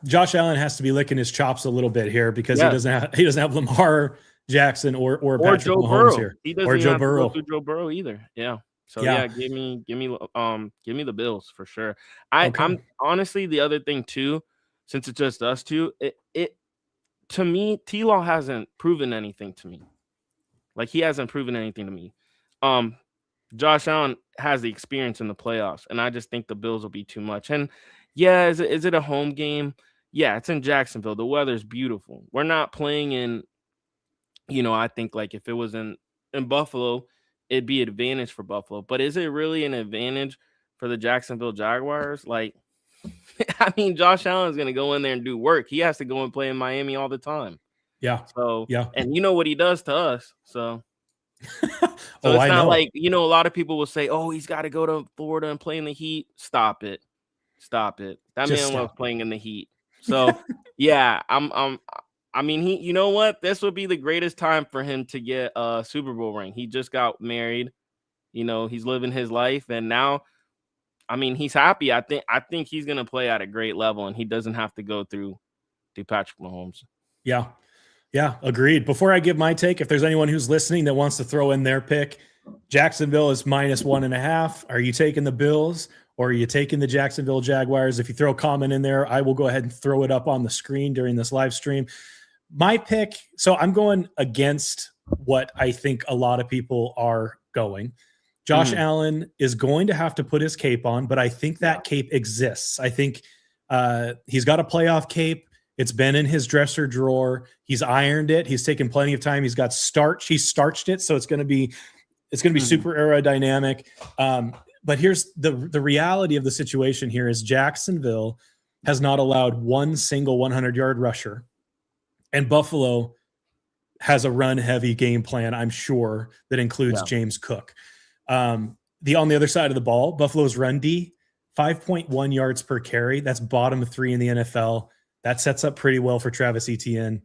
Josh Allen has to be licking his chops a little bit here, because he doesn't have Lamar Jackson or Patrick
Joe
Mahomes
Burrow
here,
he doesn't
or Joe
have
Burrow.
to go through Joe Burrow either. Yeah. So give me the Bills for sure. I'm honestly, the other thing too, since it's just us two, it to me, T-Law hasn't proven anything to me. Like, he hasn't proven anything to me. Josh Allen has the experience in the playoffs, and I just think the Bills will be too much. And yeah, is it a home game? Yeah, it's in Jacksonville. The weather's beautiful. We're not playing in, I think like if it was in Buffalo, it'd be an advantage for Buffalo. But is it really an advantage for the Jacksonville Jaguars? Like, I mean, Josh Allen's going to go in there and do work. He has to go and play in Miami all the time.
Yeah.
So,
yeah.
And you know what he does to us. So it's
I
not
know.
like, a lot of people will say, oh, he's got to go to Florida and play in the heat. Stop it. That man loves playing in the heat. So yeah, I mean, you know what? This would be the greatest time for him to get a Super Bowl ring. He just got married. He's living his life, and now, I mean, he's happy. I think he's gonna play at a great level, and he doesn't have to go through Patrick Mahomes.
Yeah, agreed. Before I give my take, if there's anyone who's listening that wants to throw in their pick, Jacksonville is -1.5. Are you taking the Bills, or are you taking the Jacksonville Jaguars? If you throw a comment in there, I will go ahead and throw it up on the screen during this live stream. My pick, so I'm going against what I think a lot of people are going. Josh Allen is going to have to put his cape on, but I think that cape exists. I think he's got a playoff cape. It's been in his dresser drawer. He's ironed it. He's taken plenty of time. He's got starch. He starched it, so it's going to be super aerodynamic. But here's the reality of the situation here is Jacksonville has not allowed one single 100-yard rusher, and Buffalo has a run-heavy game plan, I'm sure, that includes James Cook. On the other side of the ball, Buffalo's run D, 5.1 yards per carry. That's bottom 3 in the NFL. That sets up pretty well for Travis Etienne.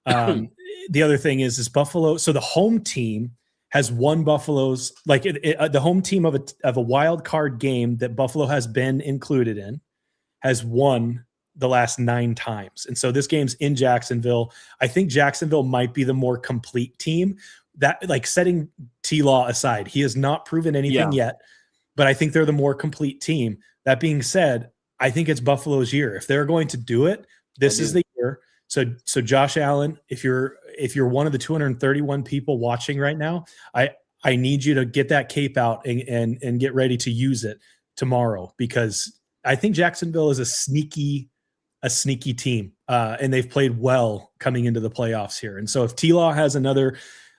The other thing is Buffalo. So the home team has won Buffalo's, like the home team of a wild card game that Buffalo has been included in has won the last 9 times. And so this game's in Jacksonville. I think Jacksonville might be the more complete team. That, like, setting T-Law aside, he has not proven anything yet, but I think they're the more complete team. That being said, I think it's Buffalo's year. If they're going to do it, this is the year. So Josh Allen, if you're one of the 231 people watching right now, I need you to get that cape out and get ready to use it tomorrow, because I think Jacksonville is a sneaky team, and they've played well coming into the playoffs here. And so if T-Law has another,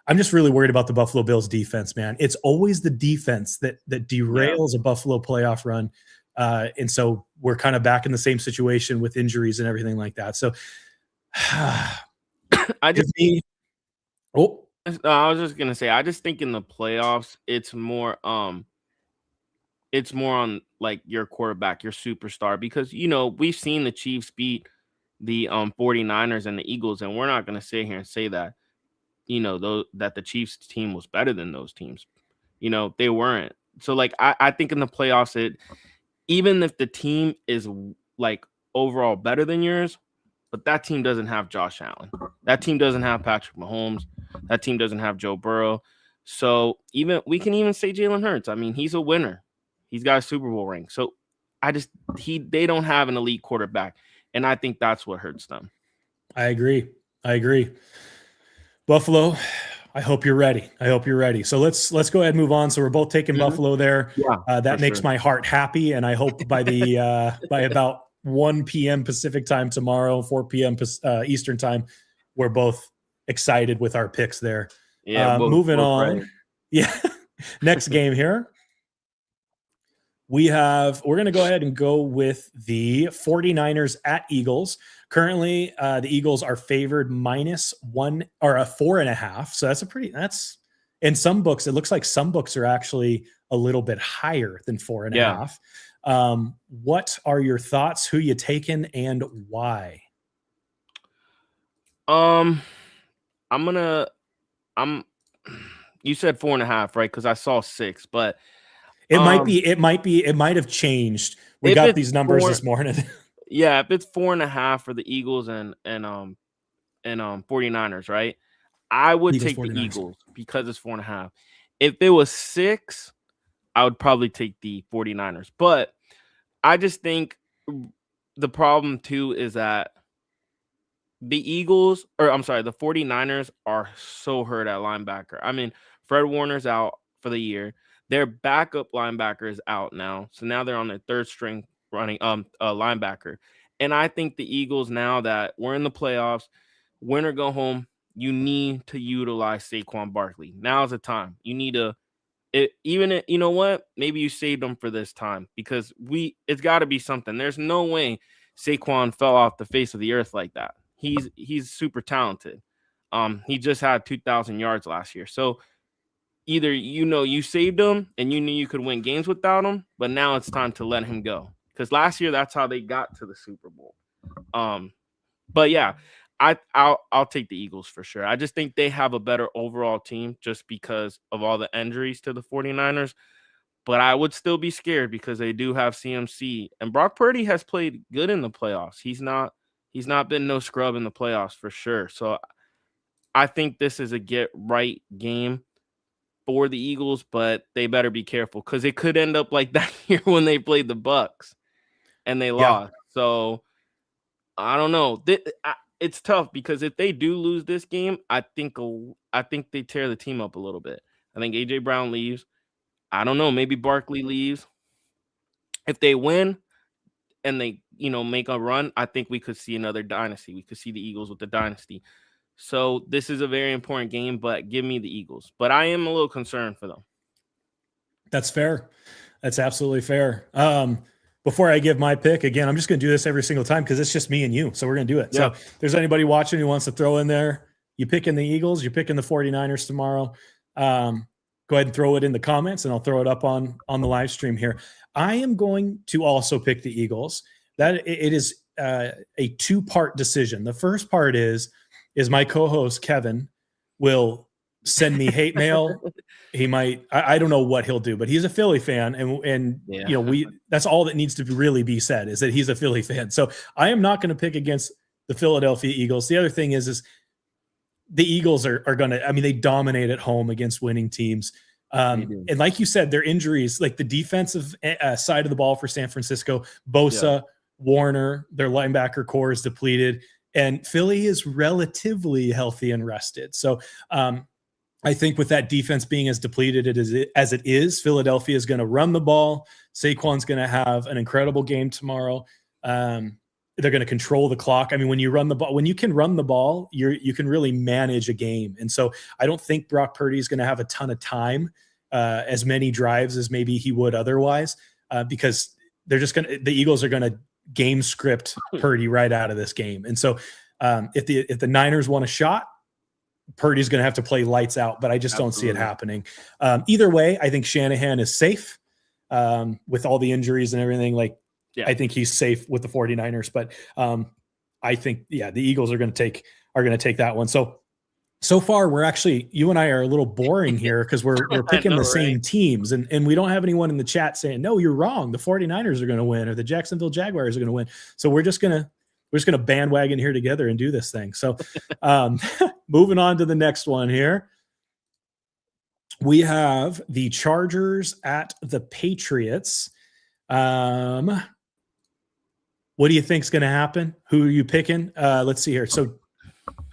I'm just really worried about the Buffalo Bills defense, man. It's always the defense that derails a Buffalo playoff run. And so we're kind of back in the same situation with injuries and everything like that. So
I just
oh,
I was just gonna say, I just think in the playoffs, it's more on like your quarterback, your superstar, because we've seen the Chiefs beat the 49ers and the Eagles, and we're not gonna sit here and say that that the Chiefs team was better than those teams. They weren't. So like I think in the playoffs, even if the team is like overall better than yours, but that team doesn't have Josh Allen. That team doesn't have Patrick Mahomes. That team doesn't have Joe Burrow. So we can even say Jalen Hurts. I mean, he's a winner. He's got a Super Bowl ring. So they don't have an elite quarterback, and I think that's what hurts them.
I agree. Buffalo, I hope you're ready. So let's go ahead and move on. So we're both taking Buffalo there.
Yeah,
that makes my heart happy, and I hope by by about 1 p.m. Pacific time tomorrow, 4 p.m. Eastern time, we're both excited with our picks there.
Yeah,
moving on.
Ready.
Yeah, next game here. We're going to go ahead and go with the 49ers at Eagles. Currently, the Eagles are favored -1 or a 4.5. So in some books, it looks like some books are actually a little bit higher than 4.5. What are your thoughts? Who you taking and why?
You said 4.5, right? Because I saw 6, but
it might have changed. We got these numbers this morning.
Yeah, if it's 4.5 for the Eagles and 49ers, right? I would take the Eagles because it's 4.5. If it was 6, I would probably take the 49ers. But I just think the problem too is that the 49ers are so hurt at linebacker. I mean, Fred Warner's out for the year. Their backup linebacker is out now. So now they're on their third string running linebacker. And I think the Eagles, now that we're in the playoffs, win or go home, you need to utilize Saquon Barkley. Now's the time. You need to you know what? Maybe you saved them for this time, because it's got to be something. There's no way Saquon fell off the face of the earth like that. He's super talented. He just had 2,000 yards last year. So either you saved him and you knew you could win games without him, but now it's time to let him go, because last year that's how they got to the Super Bowl. But yeah, I'll take the Eagles for sure. I just think they have a better overall team just because of all the injuries to the 49ers. But I would still be scared because they do have CMC, and Brock Purdy has played good in the playoffs. He's not been no scrub in the playoffs for sure. So I think this is a get right game for the Eagles, but they better be careful because it could end up like that year when they played the Bucks and they lost. So I don't know. It's tough because if they do lose this game, I think they tear the team up a little bit. I think AJ Brown leaves. I don't know. Maybe Barkley leaves. If they win and they, make a run, I think we could see another dynasty. We could see the Eagles with the dynasty. So this is a very important game, but give me the Eagles. But I am a little concerned for them.
That's fair. That's absolutely fair. Before I give my pick, again, I'm just going to do this every single time because it's just me and you. So we're going to do it. Yeah. So if there's anybody watching who wants to throw in there, you picking the Eagles, you're picking the 49ers tomorrow. Go ahead and throw it in the comments, and I'll throw it up on the live stream here. I am going to also pick the Eagles. That it is a 2-part decision. The first part is my co-host Kevin will send me hate mail. He might, I don't know what he'll do, but he's a Philly fan, and that's all that needs to really be said, is that he's a Philly fan. So I am not going to pick against the Philadelphia Eagles. The other thing is the Eagles are going to, they dominate at home against winning teams. And like you said, their injuries, like the defensive side of the ball for San Francisco, Bosa, Warner, their linebacker core is depleted, and Philly is relatively healthy and rested. So I think with that defense being as depleted as it is, Philadelphia is going to run the ball. Saquon's going to have an incredible game tomorrow. They're going to control the clock. When you run the ball, when you can run the ball, you can really manage a game. And so I don't think Brock Purdy is going to have a ton of time, as many drives as maybe he would otherwise, because the Eagles are gonna game script Purdy right out of this game. And so if the Niners want a shot, Purdy's going to have to play lights out, but I just don't see it happening. Either way, I think Shanahan is safe with all the injuries and everything. Like, I think he's safe with the 49ers, but I think, the Eagles are going to take that one. So far, we're actually, you and I are a little boring here because we're picking the same teams, and we don't have anyone in the chat saying, no, you're wrong, the 49ers are going to win or the Jacksonville Jaguars are going to win. So we're just going to bandwagon here together and do this thing. So moving on to the next one here. We have the Chargers at the Patriots. What do you think is going to happen? Who are you picking? Let's see here. So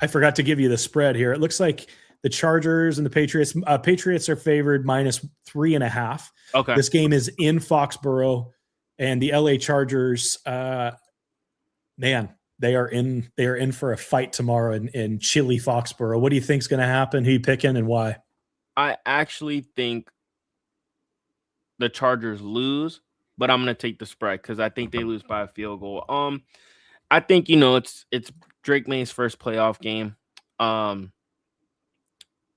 I forgot to give you the spread here. It looks like the Chargers and the Patriots. Patriots are favored -3.5.
Okay.
This game is in Foxborough, and the LA Chargers, man, they are in for a fight tomorrow in chilly Foxborough. What do you think is going to happen? Who you picking and why?
I actually think the Chargers lose, but I'm going to take the spread because I think they lose by a field goal. I think, it's Drake May's first playoff game.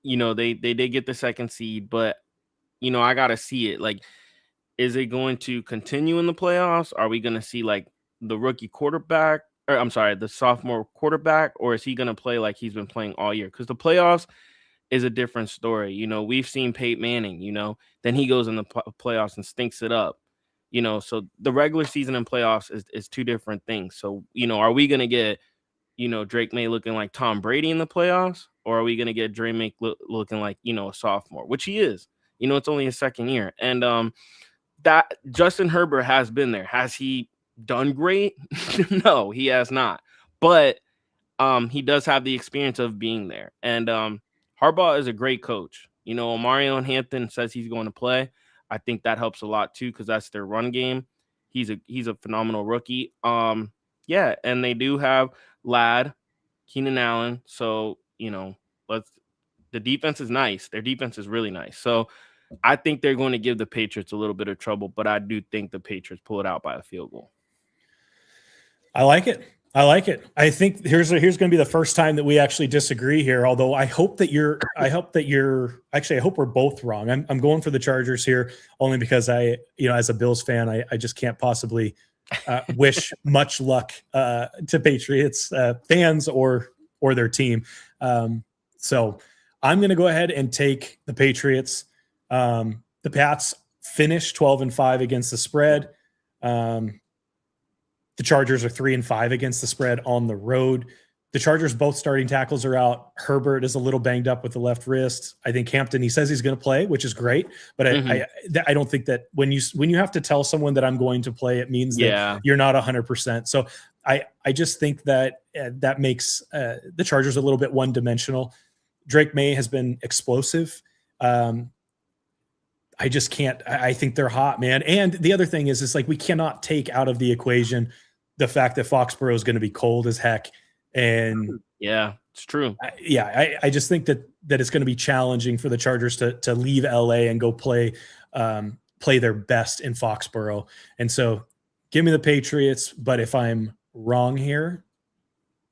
They did get the second seed, but I got to see it. Like, is it going to continue in the playoffs? Are we going to see like the rookie quarterback, or I'm sorry, the sophomore quarterback, or is he going to play like he's been playing all year? Because the playoffs is a different story. We've seen Peyton Manning, then he goes in the playoffs and stinks it up. So the regular season and playoffs is two different things. So, are we going to get, Drake May looking like Tom Brady in the playoffs, or are we going to get Drake May looking like, a sophomore, which he is, it's only his second year. And that Justin Herbert has been there. Has he done great? No, he has not. But he does have the experience of being there. And Harbaugh is a great coach. Mario Hampton says he's going to play. I think that helps a lot too, because that's their run game. He's a phenomenal rookie. And they do have Ladd, Keenan Allen. So, the defense is nice. Their defense is really nice. So I think they're going to give the Patriots a little bit of trouble, but I do think the Patriots pull it out by a field goal.
I like it. I think here's going to be the first time that we actually disagree here. Although I hope we're both wrong. I'm going for the Chargers here only because as a Bills fan, I just can't possibly wish much luck to Patriots fans or their team. So I'm going to go ahead and take the Patriots. The Pats finished 12-5 against the spread. The Chargers are 3-5 against the spread on the road. The Chargers, both starting tackles are out. Herbert is a little banged up with the left wrist. I think Hampton, he says he's going to play, which is great. But I don't think that when you have to tell someone that I'm going to play, it means that you're not 100%. So I just think that that makes the Chargers a little bit one-dimensional. Drake May has been explosive. I just can't. I think they're hot, man. And the other thing is like we cannot take out of the equation the fact that Foxborough is going to be cold as heck. And
yeah, it's true.
I just think that it's going to be challenging for the Chargers to leave LA and go play their best in Foxborough. And so give me the Patriots. But if I'm wrong here,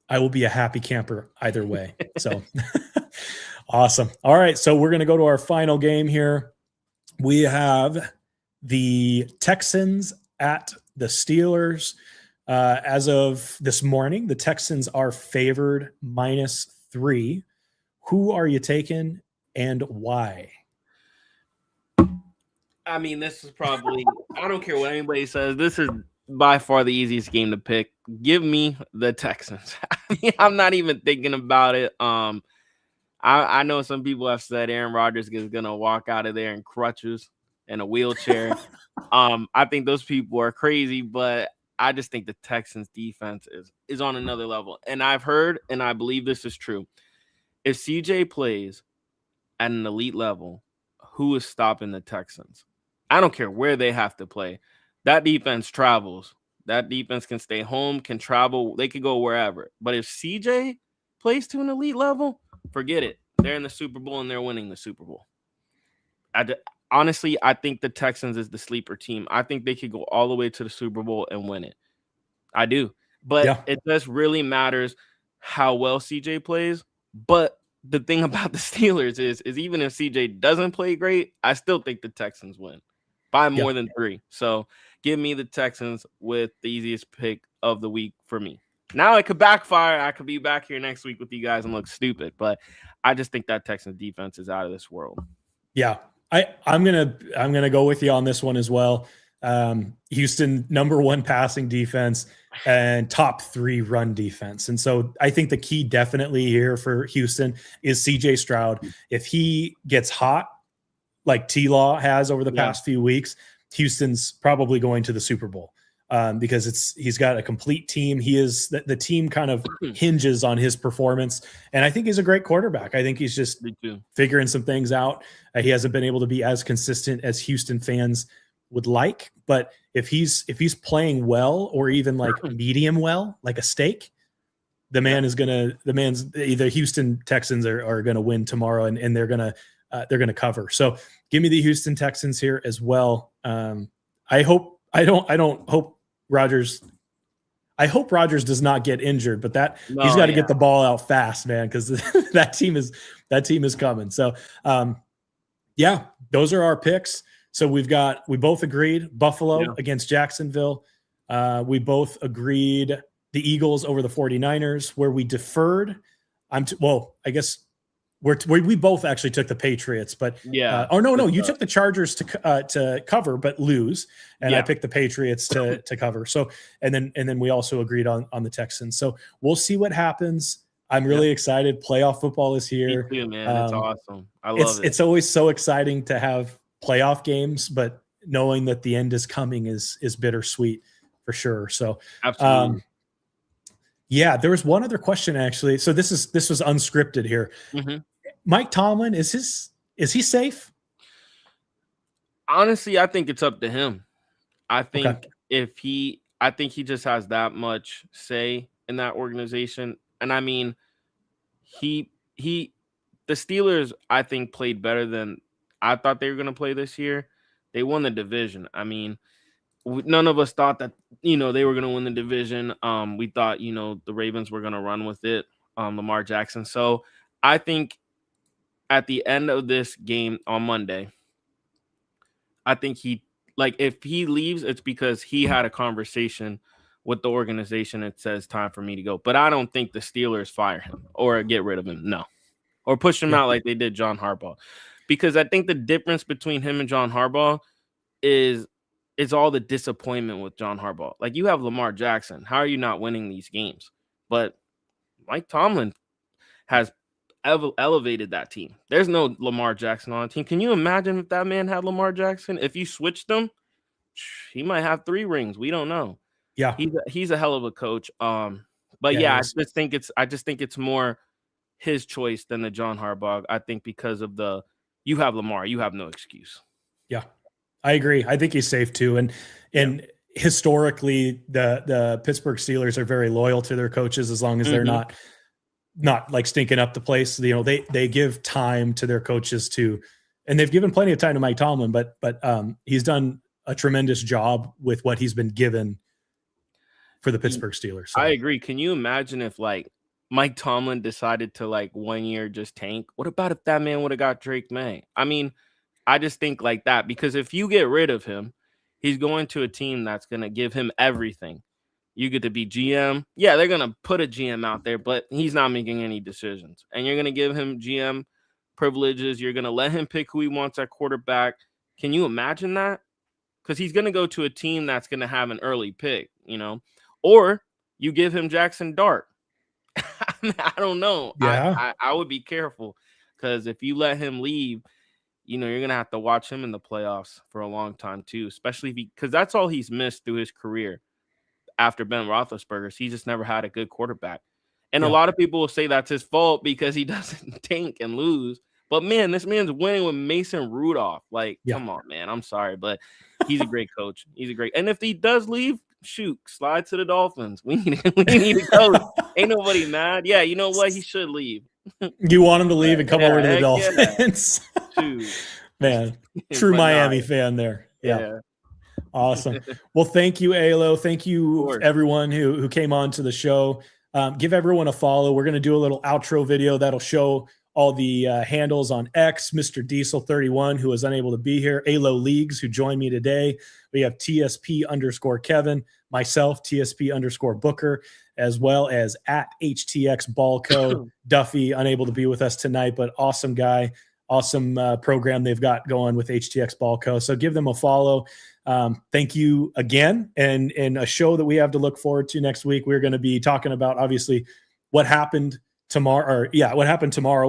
I will be a happy camper either way. So awesome. All right. So we're going to go to our final game here. We have the Texans at the Steelers. As of this morning, the Texans are favored -3. Who are you taking and why?
I mean, this is probably, I don't care what anybody says, this is by far the easiest game to pick. Give me the Texans. I'm not even thinking about it. I know some people have said Aaron Rodgers is going to walk out of there in crutches and a wheelchair. I think those people are crazy, but I just think the Texans defense is on another level. And I've heard, and I believe this is true, if CJ plays at an elite level, who is stopping the Texans? I don't care where they have to play. That defense travels. That defense can stay home, can travel. They could go wherever. But if CJ plays to an elite level, forget it. They're in the Super Bowl and they're winning the Super Bowl. honestly, I think the Texans is the sleeper team. I think they could go all the way to the Super Bowl and win it. I do. But
Yeah.
it just really matters how well CJ plays. But the thing about the Steelers is even if CJ doesn't play great, I still think the Texans win by more than 3. So give me the Texans with the easiest pick of the week for me. Now it could backfire. I could be back here next week with you guys and look stupid, but I just think that Texans defense is out of this world.
Yeah. I'm gonna go with you on this one as well. Houston, number 1 passing defense and top 3 run defense. And so I think the key definitely here for Houston is CJ Stroud. If he gets hot, like T-Law has over the past few weeks, Houston's probably going to the Super Bowl because he's got a complete team. He is the team kind of hinges on his performance. And I think he's a great quarterback. I think he's just figuring some things out. He hasn't been able to be as consistent as Houston fans would like, but if he's playing well or even like medium well, like a steak, the man's either Houston Texans are going to win tomorrow and they're going to cover. So give me the Houston Texans here as well. I hope Rodgers does not get injured, but he's got to get the ball out fast, man, because that team is coming. So those are our picks. So we both agreed Buffalo against Jacksonville. We both agreed the Eagles over the 49ers. Where we deferred, I guess we both actually took the Patriots, but you took the Chargers to cover but lose, and I picked the Patriots to cover. So and then we also agreed on the Texans. So we'll see what happens. I'm really excited. Playoff football is here.
Me too, man. It's awesome. I love it.
It's always so exciting to have playoff games, but knowing that the end is coming is bittersweet for sure. So
absolutely.
There was one other question actually. So this was unscripted here. Mm-hmm. Mike Tomlin, is he safe?
Honestly, I think it's up to him. I think I think he just has that much say in that organization. And I mean, the Steelers, I think, played better than I thought they were going to play this year. They won the division. I mean, none of us thought that, they were going to win the division. We thought, the Ravens were going to run with it, Lamar Jackson. So I think at the end of this game on Monday, I think if he leaves, it's because he had a conversation with the organization that says time for me to go. But I don't think the Steelers fire him or get rid of him. No. Or push him out like they did John Harbaugh. Because I think the difference between him and John Harbaugh is all the disappointment with John Harbaugh. Like, you have Lamar Jackson. How are you not winning these games? But Mike Tomlin has elevated that team. There's no Lamar Jackson on the team. Can you imagine if that man had Lamar Jackson? If you switched him, he might have 3 rings. We don't know.
Yeah.
He's a hell of a coach. But I just think it's more his choice than the John Harbaugh. I think because of you have Lamar, you have no excuse.
Yeah, I agree. I think he's safe too. And historically, the Pittsburgh Steelers are very loyal to their coaches as long as they're not like stinking up the place. They give time to their coaches and they've given plenty of time to Mike Tomlin, but he's done a tremendous job with what he's been given for the Pittsburgh Steelers. So.
I agree. Can you imagine if Mike Tomlin decided to 1 year just tank? What about if that man would have got Drake May? I mean, I just think like that, because if you get rid of him, he's going to a team that's going to give him everything. You get to be GM. Yeah, they're going to put a GM out there, but he's not making any decisions. And you're going to give him GM privileges. You're going to let him pick who he wants at quarterback. Can you imagine that? Because he's going to go to a team that's going to have an early pick, Or you give him Jackson Dart. I don't know.
Yeah.
I would be careful, because if you let him leave, you're going to have to watch him in the playoffs for a long time too, especially because that's all he's missed through his career after Ben Roethlisberger. He just never had a good quarterback. And a lot of people will say that's his fault because he doesn't tank and lose. But, man, this man's winning with Mason Rudolph. Come on, man. I'm sorry, but he's a great coach. And if he does leave, shoot, slide to the Dolphins. We need a coach. Ain't nobody mad. Yeah, you know what? He should leave.
You want him to leave and come over to the Dolphins?
Yeah.
Man, true Miami fan there. Yeah. Awesome. Well, thank you, Alo. Thank you, everyone who came on to the show. Give everyone a follow. We're going to do a little outro video that'll show all the handles on X, Mr. Diesel31, who was unable to be here, Alo Leagues, who joined me today. We have TSP_Kevin, myself, TSP_Booker, as well as at HTX Ballco. Duffy, unable to be with us tonight, but awesome guy, awesome program they've got going with HTX Ballco. So give them a follow. Thank you again. And a show that we have to look forward to next week, we're going to be talking about, obviously, what happened tomorrow,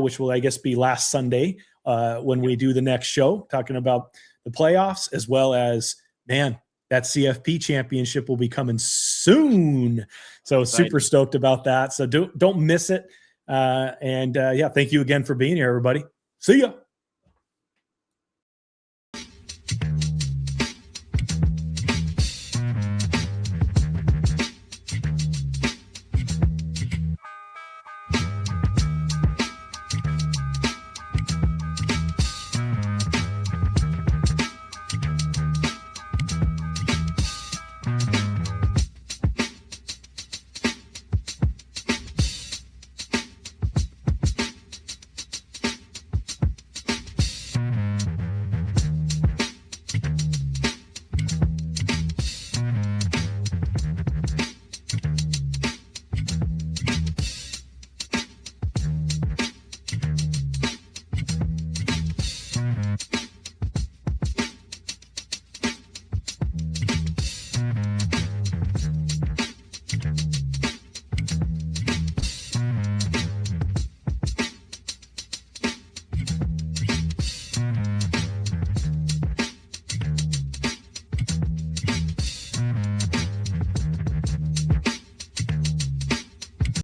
which will, I guess, be last Sunday when we do the next show, talking about the playoffs, as well as, man, that CFP championship will be coming soon. So super stoked about that. So don't miss it. Thank you again for being here, everybody. See ya.